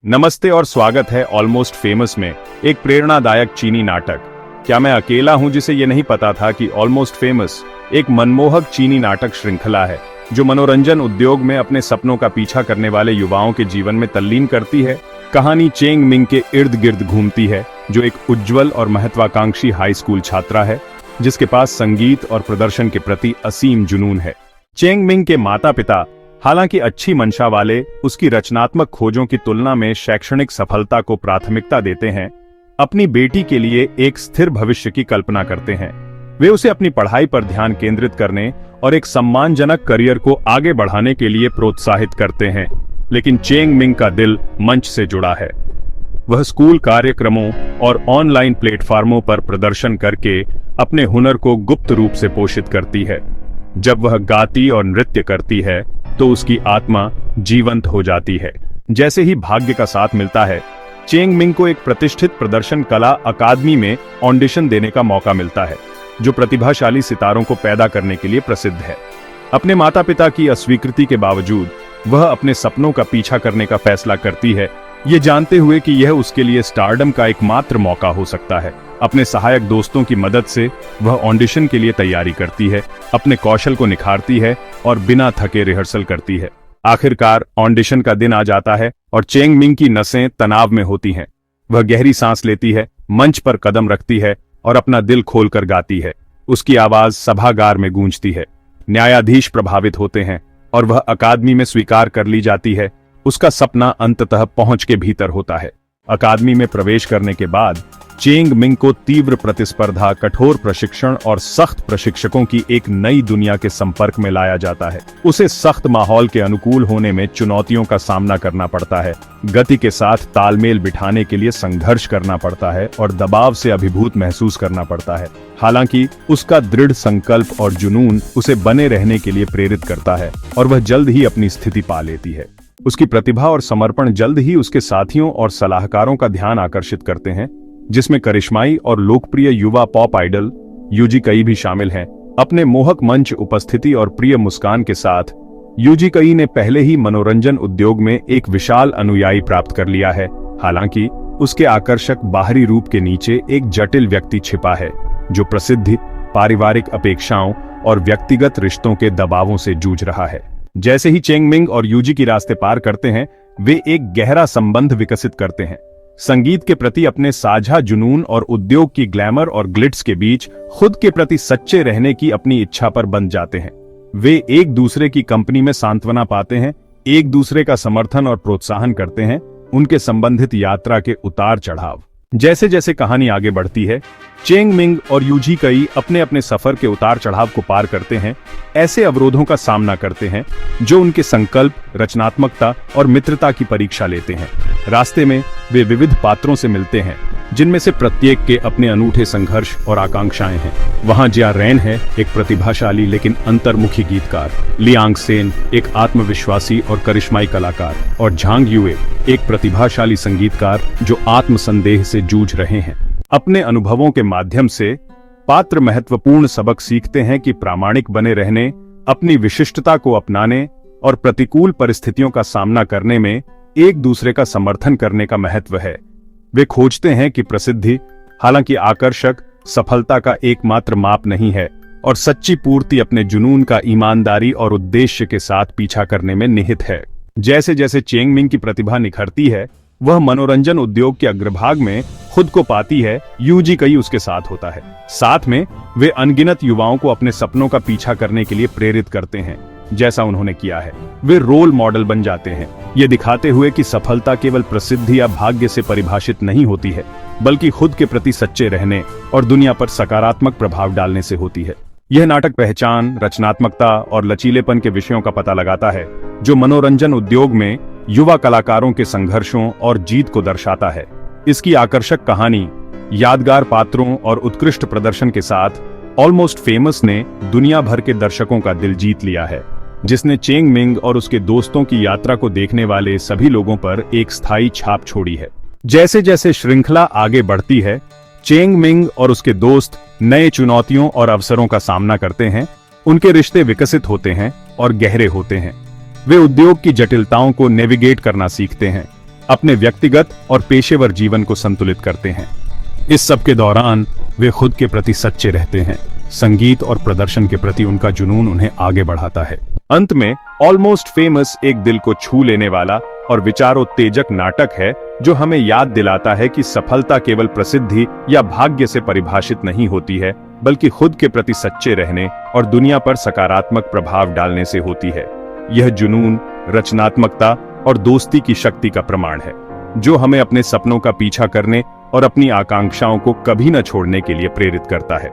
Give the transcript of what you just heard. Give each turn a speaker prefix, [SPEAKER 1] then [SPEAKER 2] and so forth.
[SPEAKER 1] नमस्ते और स्वागत है ऑलमोस्ट फेमस में एक प्रेरणादायक चीनी नाटक। क्या मैं अकेला हूं जिसे ये नहीं पता था कि ऑलमोस्ट फेमस एक मनमोहक चीनी नाटक श्रृंखला है जो मनोरंजन उद्योग में अपने सपनों का पीछा करने वाले युवाओं के जीवन में तल्लीन करती है। कहानी चेंग मिंग के इर्द गिर्द घूमती है, जो एक उज्जवल और महत्वाकांक्षी हाई स्कूल छात्रा है जिसके पास संगीत और प्रदर्शन के प्रति असीम जुनून है। चेंग मिंग के माता पिता हालांकि अच्छी मंशा वाले उसकी रचनात्मक खोजों की तुलना में शैक्षणिक सफलता को प्राथमिकता देते हैं, अपनी बेटी के लिए एक स्थिर भविष्य की कल्पना करते हैं। वे उसे अपनी पढ़ाई पर ध्यान केंद्रित करने और एक सम्मानजनक करियर को आगे बढ़ाने के लिए प्रोत्साहित करते हैं, लेकिन चेंग मिंग का दिल मंच से जुड़ा है। वह स्कूल कार्यक्रमों और ऑनलाइन प्लेटफार्मों पर प्रदर्शन करके अपने हुनर को गुप्त रूप से पोषित करती है। जब वह गाती और नृत्य करती है तो उसकी आत्मा जीवंत हो जाती है। जैसे ही भाग्य का साथ मिलता है, चेंग मिंग को एक प्रतिष्ठित प्रदर्शन कला अकादमी में ऑडिशन देने का मौका मिलता है, जो प्रतिभाशाली सितारों को पैदा करने के लिए प्रसिद्ध है। अपने माता पिता की अस्वीकृति के बावजूद वह अपने सपनों का पीछा करने का फैसला करती है, ये जानते हुए कि यह उसके लिए स्टारडम का एकमात्र मौका हो सकता है। अपने सहायक दोस्तों की मदद से वह ऑडिशन के लिए तैयारी करती है, अपने कौशल को निखारती है और बिना थके रिहर्सल करती है। आखिरकार ऑडिशन का दिन आ जाता है और चेंग मिंग की नसें तनाव में होती हैं। वह गहरी सांस लेती है, मंच पर कदम रखती है और अपना दिल खोलकर गाती है। उसकी आवाज सभागार में गूंजती है। न्यायाधीश प्रभावित होते हैं और वह अकादमी में स्वीकार कर ली जाती है। उसका सपना अंततः पहुंच के भीतर होता है। अकादमी में प्रवेश करने के बाद चेंग मिंग को तीव्र प्रतिस्पर्धा, कठोर प्रशिक्षण और सख्त प्रशिक्षकों की एक नई दुनिया के संपर्क में लाया जाता है। उसे सख्त माहौल के अनुकूल होने में चुनौतियों का सामना करना पड़ता है, गति के साथ तालमेल बिठाने के लिए संघर्ष करना पड़ता है और दबाव से अभिभूत महसूस करना पड़ता है। हालांकि उसका दृढ़ संकल्प और जुनून उसे बने रहने के लिए प्रेरित करता है और वह जल्द ही अपनी स्थिति पा लेती है। उसकी प्रतिभा और समर्पण जल्द ही उसके साथियों और सलाहकारों का ध्यान आकर्षित करते हैं, जिसमें करिश्माई और लोकप्रिय युवा पॉप आइडल यूजी कई भी शामिल हैं। अपने मोहक मंच उपस्थिति और प्रिय मुस्कान के साथ यूजी कई ने पहले ही मनोरंजन उद्योग में एक विशाल अनुयायी प्राप्त कर लिया है। हालांकि उसके आकर्षक बाहरी रूप के नीचे एक जटिल व्यक्ति छिपा है, जो प्रसिद्धि, पारिवारिक अपेक्षाओं और व्यक्तिगत रिश्तों के दबावों से जूझ रहा है। जैसे ही चेंग मिंग और यूजी की रास्ते पार करते हैं, वे एक गहरा संबंध विकसित करते हैं। संगीत के प्रति अपने साझा जुनून और उद्योग की ग्लैमर और ग्लिट्स के बीच खुद के प्रति सच्चे रहने की अपनी इच्छा पर बंध जाते हैं। वे एक दूसरे की कंपनी में सांत्वना पाते हैं, एक दूसरे का समर्थन और प्रोत्साहन करते हैं। उनके संबंधित यात्रा के उतार चढ़ाव। जैसे जैसे कहानी आगे बढ़ती है, चेंग मिंग और यूजी कई अपने अपने सफर के उतार चढ़ाव को पार करते हैं, ऐसे अवरोधों का सामना करते हैं जो उनके संकल्प, रचनात्मकता और मित्रता की परीक्षा लेते हैं। रास्ते में वे विविध पात्रों से मिलते हैं, जिनमें से प्रत्येक के अपने अनूठे संघर्ष और आकांक्षाएं हैं। वहां जिया रेन है, एक प्रतिभाशाली लेकिन अंतर्मुखी गीतकार, लियांग सेन एक आत्मविश्वासी और करिश्माई कलाकार, और झांग युए एक प्रतिभाशाली संगीतकार जो आत्मसंदेह से जूझ रहे हैं। अपने अनुभवों के माध्यम से पात्र महत्वपूर्ण सबक सीखते हैं कि प्रामाणिक बने रहने, अपनी विशिष्टता को अपनाने और प्रतिकूल परिस्थितियों का सामना करने में एक दूसरे का समर्थन करने का महत्व है। वे खोजते हैं कि प्रसिद्धि, हालांकि आकर्षक, सफलता का एकमात्र माप नहीं है और सच्ची पूर्ति अपने जुनून का ईमानदारी और उद्देश्य के साथ पीछा करने में निहित है। जैसे जैसे चेंग मिंग की प्रतिभा निखरती है, वह मनोरंजन उद्योग के अग्रभाग में खुद को पाती है, यूजी कई उसके साथ होता है। साथ में वे अनगिनत युवाओं को अपने सपनों का पीछा करने के लिए प्रेरित करते हैं, जैसा उन्होंने किया है। वे रोल मॉडल बन जाते हैं, ये दिखाते हुए कि सफलता केवल प्रसिद्धि या भाग्य से परिभाषित नहीं होती है, बल्कि खुद के प्रति सच्चे रहने और दुनिया पर सकारात्मक प्रभाव डालने से होती है। यह नाटक पहचान, रचनात्मकता और लचीलेपन के विषयों का पता लगाता है, जो मनोरंजन उद्योग में युवा कलाकारों के संघर्षों और जीत को दर्शाता है। इसकी आकर्षक कहानी, यादगार पात्रों और उत्कृष्ट प्रदर्शन के साथ ऑलमोस्ट फेमस ने दुनिया भर के दर्शकों का दिल जीत लिया है, जिसने चेंग मिंग और उसके दोस्तों की यात्रा को देखने वाले सभी लोगों पर एक स्थायी छाप छोड़ी है। जैसे जैसे श्रृंखला आगे बढ़ती है, चेंग मिंग और उसके दोस्त नए चुनौतियों और अवसरों का सामना करते हैं। उनके रिश्ते विकसित होते हैं और गहरे होते हैं। वे उद्योग की जटिलताओं को नेविगेट करना सीखते हैं, अपने व्यक्तिगत और पेशेवर जीवन को संतुलित करते हैं। इस सब के दौरान वे खुद के प्रति सच्चे रहते हैं। संगीत और प्रदर्शन के प्रति उनका जुनून उन्हें आगे बढ़ाता है। अंत में ऑलमोस्ट फेमस एक दिल को छू लेने वाला और विचारोत्तेजक नाटक है जो हमें याद दिलाता है कि सफलता केवल प्रसिद्धि या भाग्य से परिभाषित नहीं होती है, बल्कि खुद के प्रति सच्चे रहने और दुनिया पर सकारात्मक प्रभाव डालने से होती है। यह जुनून, रचनात्मकता और दोस्ती की शक्ति का प्रमाण है, जो हमें अपने सपनों का पीछा करने और अपनी आकांक्षाओं को कभी न छोड़ने के लिए प्रेरित करता है।